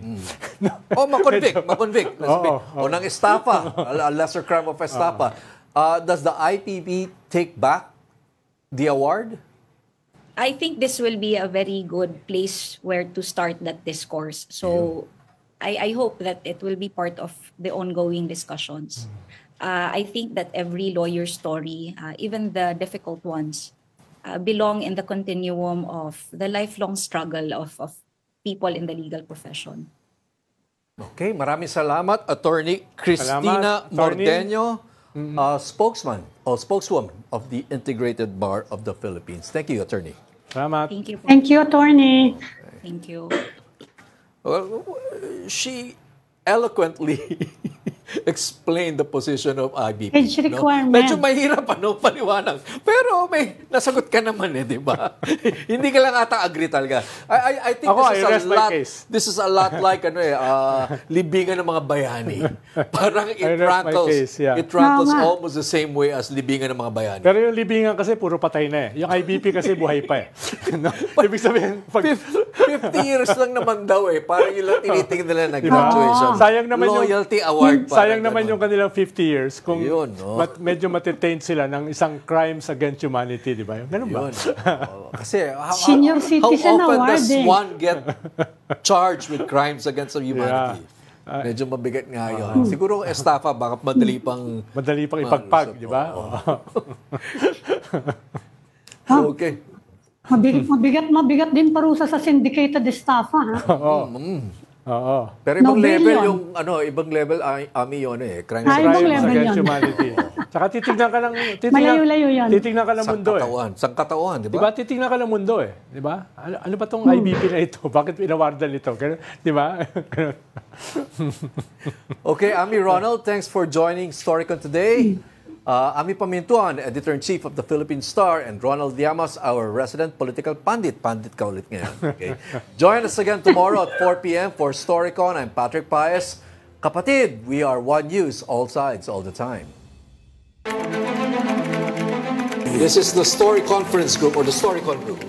Speaker 1: Makonvict. O ng estafa, a lesser crime of estafa. Does the IBP take back the award?
Speaker 10: I think this will be a very good place where to start that discourse. So I hope that it will be part of the ongoing discussions. I think that every lawyer's story, even the difficult ones, belong in the continuum of the lifelong struggle of people in the legal profession.
Speaker 1: Okay, maraming salamat, Attorney Cristina Mordeño, spokeswoman of the Integrated Bar of the Philippines. Thank you, Attorney.
Speaker 7: Salamat.
Speaker 6: Thank you, Attorney.
Speaker 10: Thank you.
Speaker 1: Well, she eloquently explain the position of IBP.
Speaker 6: Age requirement.
Speaker 1: Medyo mahirap paliwanag. Pero may nasagot ka naman di ba? Hindi ka lang ata agree talaga. I think this is a lot like libingan ng mga bayani. Parang it rankles almost the same way as libingan ng mga bayani.
Speaker 7: Pero yung libingan kasi puro patay na Yung IBP kasi buhay pa Ibig sabihin,
Speaker 1: 50 years lang naman daw Parang yun lang tinitingin nila na graduation.
Speaker 7: Sayang naman
Speaker 1: loyalty award.
Speaker 7: Sayang naman yung kanilang 50 years kung medyo matitain sila ng isang crimes against humanity, di ba? Ganun ba?
Speaker 1: Kasi
Speaker 6: Senior Citizen
Speaker 1: how often
Speaker 6: Award
Speaker 1: does one get charged with crimes against humanity? Medyo mabigat nga yun. Siguro estafa, baka madali pang
Speaker 7: ipagpag, di ba?
Speaker 1: Okay.
Speaker 6: Mabigat din parusa sa syndicated estafa,
Speaker 7: Oo.
Speaker 1: Pero ibang level yung ibang level Ami yun crimes
Speaker 7: against humanity. Tsaka titignan ka ng
Speaker 6: malayo-layo yan.
Speaker 7: Titignan ka ng mundo
Speaker 1: Sangkatawan, di ba?
Speaker 7: Diba titignan ka ng mundo di ba? Ano ba tong IBP na ito? Bakit pinawardan ito? Di ba?
Speaker 1: Okay, Ami Ronald, thanks for joining Storycon today. Ami Pamintuan, Editor-in-Chief of the Philippine Star, and Ronald Llamas, our resident political pundit. Pundit ka ulit ngayon. Okay. Join us again tomorrow at 4 p.m. for Storycon. I'm Patrick Paez. Kapatid, we are one news, all sides, all the time. This is the Story Conference Group or the Storycon Group.